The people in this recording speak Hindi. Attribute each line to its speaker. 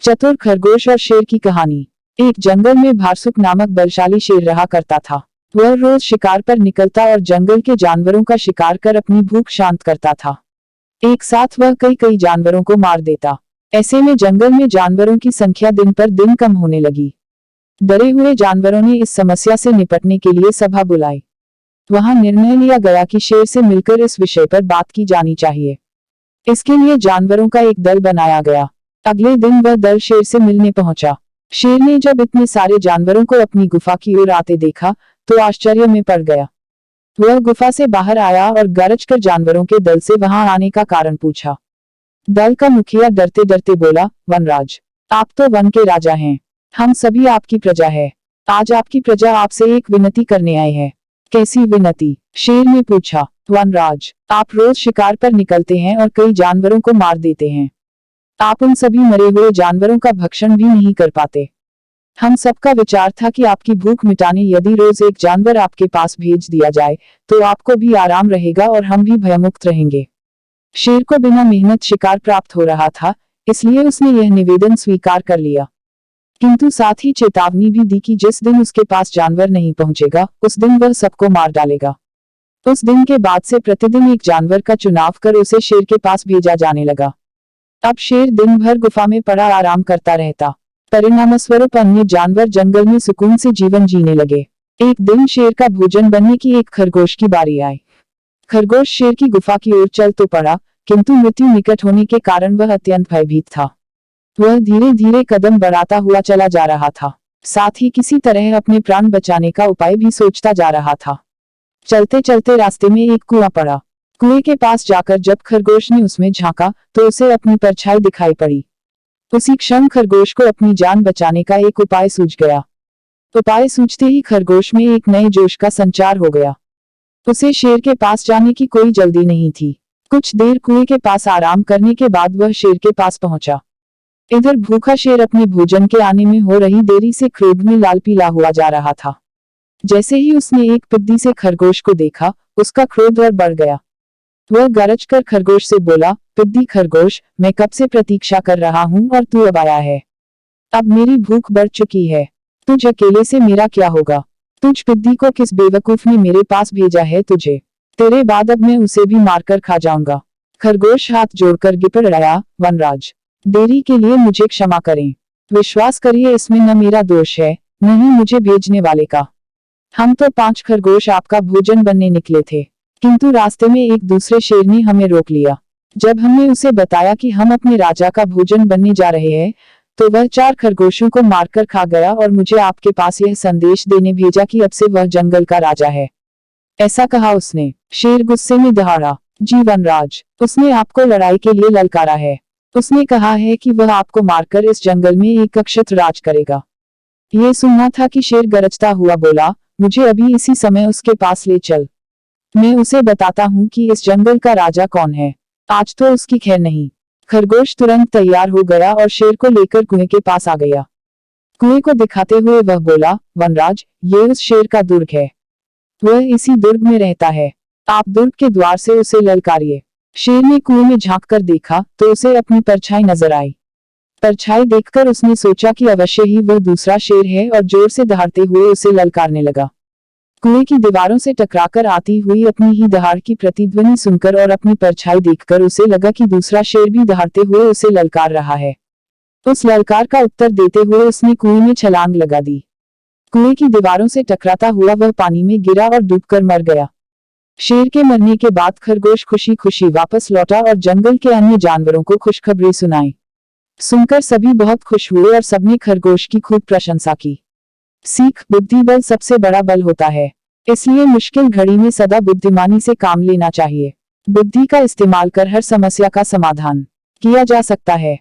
Speaker 1: चतुर खरगोश और शेर की कहानी। एक जंगल में भारसुक नामक बलशाली शेर रहा करता था। वह रोज शिकार पर निकलता और जंगल के जानवरों का शिकार कर अपनी भूख शांत करता था। एक साथ वह कई कई जानवरों को मार देता। ऐसे में जंगल में जानवरों की संख्या दिन पर दिन कम होने लगी। डरे हुए जानवरों ने इस समस्या से निपटने के लिए सभा बुलाई। वहां निर्णय लिया गया कि शेर से मिलकर इस विषय पर बात की जानी चाहिए। इसके लिए जानवरों का एक दल बनाया गया। अगले दिन वह दल शेर से मिलने पहुंचा। शेर ने जब इतने सारे जानवरों को अपनी गुफा की ओर आते देखा तो आश्चर्य में पड़ गया। वह गुफा से बाहर आया और गरज कर जानवरों के दल से वहां आने का कारण पूछा। दल का मुखिया डरते डरते बोला, वनराज, आप तो वन के राजा हैं, हम सभी आपकी प्रजा है। आज आपकी प्रजा आपसे एक विनती करने आए हैं। कैसी विनती? शेर ने पूछा। वनराज, आप रोज शिकार पर निकलते हैं और कई जानवरों को मार देते हैं। आप उन सभी मरे हुए जानवरों का भक्षण भी नहीं कर पाते। हम सबका विचार था कि आपकी भूख मिटाने यदि रोज एक जानवर आपके पास भेज दिया जाए तो आपको भी आराम रहेगा और हम भी भयमुक्त रहेंगे। शेर को बिना मेहनत शिकार प्राप्त हो रहा था, इसलिए उसने यह निवेदन स्वीकार कर लिया, किंतु साथ ही चेतावनी भी दी कि जिस दिन उसके पास जानवर नहीं पहुंचेगा उस दिन वह सबको मार डालेगा। उस दिन के बाद से प्रतिदिन एक जानवर का चुनाव कर उसे शेर के पास भेजा जाने लगा। अब शेर दिन भर गुफा में पड़ा आराम करता रहता। परिणामस्वरूप अन्य जानवर जंगल में सुकून से जीवन जीने लगे। एक दिन शेर का भोजन बनने की एक खरगोश की बारी आई। खरगोश शेर की गुफा की ओर चल तो पड़ा, किंतु मृत्यु निकट होने के कारण वह अत्यंत भयभीत था। वह धीरे धीरे कदम बढ़ाता हुआ चला जा रहा था, साथ ही किसी तरह अपने प्राण बचाने का उपाय भी सोचता जा रहा था। चलते चलते रास्ते में एक कुआं पड़ा। कुएं के पास जाकर जब खरगोश ने उसमें झांका तो उसे अपनी परछाई दिखाई पड़ी। उसी क्षण खरगोश को अपनी जान बचाने का एक उपाय सूझ गया। उपाय सूझते ही खरगोश में एक नए जोश का संचार हो गया। उसे शेर के पास जाने की कोई जल्दी नहीं थी। कुछ देर कुएं के पास आराम करने के बाद वह शेर के पास पहुंचा। इधर भूखा शेर अपने भोजन के आने में हो रही देरी से क्रोध में लाल पीला हुआ जा रहा था। जैसे ही उसने एक पिद्दी से खरगोश को देखा, उसका क्रोध और बढ़ गया। वह गरज कर खरगोश से बोला, पिद्दी खरगोश, मैं कब से प्रतीक्षा कर रहा हूं और तू अब आया है। अब मेरी भूख बढ़ चुकी है। तुझ अकेले से मेरा क्या होगा? तुझ पिद्दी को किस बेवकूफ ने मेरे पास भेजा है तुझे? तेरे बाद अब मैं उसे भी मारकर खा जाऊंगा। खरगोश हाथ जोड़कर गिड़गिड़ाया, वनराज, देरी के लिए मुझे क्षमा करें। विश्वास करिए इसमें न मेरा दोष है, न ही मुझे भेजने वाले का। हम तो 5 खरगोश आपका भोजन बनने निकले थे, किंतु रास्ते में एक दूसरे शेर ने हमें रोक लिया। जब हमने उसे बताया कि हम अपने राजा का भोजन बनने जा रहे हैं, तो वह 4 खरगोशों को मारकर खा गया और मुझे आपके पास यह संदेश देने भेजा कि अब से वह जंगल का राजा है। ऐसा कहा उसने। शेर गुस्से में दहाड़ा, जी वनराज, उसने आपको लड़ाई के लिए ललकारा है। उसने कहा है कि वह आपको मारकर इस जंगल में एक अक्षत राज करेगा। ये सुनना था कि शेर गरजता हुआ बोला, मुझे अभी इसी समय उसके पास ले चल। मैं उसे बताता हूँ कि इस जंगल का राजा कौन है। आज तो उसकी खैर नहीं। खरगोश तुरंत तैयार हो गया और शेर को लेकर कुएं के पास आ गया। कुएं को दिखाते हुए वह बोला, वनराज, ये उस शेर का दुर्ग है। वह इसी दुर्ग में रहता है। आप दुर्ग के द्वार से उसे ललकारिए। शेर ने कुएं में झांक कर देखा तो उसे अपनी परछाई नजर आई। परछाई देखकर उसने सोचा कि अवश्य ही वह दूसरा शेर है और जोर से दहाड़ते हुए उसे ललकारने लगा। कुएं की दीवारों से टकराकर आती हुई अपनी ही दहाड़ की प्रतिध्वनि सुनकर और अपनी परछाई देखकर उसे लगा कि दूसरा शेर भी दहाड़ते हुए उसे ललकार रहा है। उस ललकार का उत्तर देते हुए उसने कुएं में छलांग लगा दी। कुएं की दीवारों से टकराता हुआ वह पानी में गिरा और डूबकर मर गया। शेर के मरने के बाद खरगोश खुशी खुशी वापस लौटा और जंगल के अन्य जानवरों को खुशखबरी सुनाई। सुनकर सभी बहुत खुश हुए और सबने खरगोश की खूब प्रशंसा की। सीख, बुद्धि बल सबसे बड़ा बल होता है, इसलिए मुश्किल घड़ी में सदा बुद्धिमानी से काम लेना चाहिए। बुद्धि का इस्तेमाल कर हर समस्या का समाधान किया जा सकता है।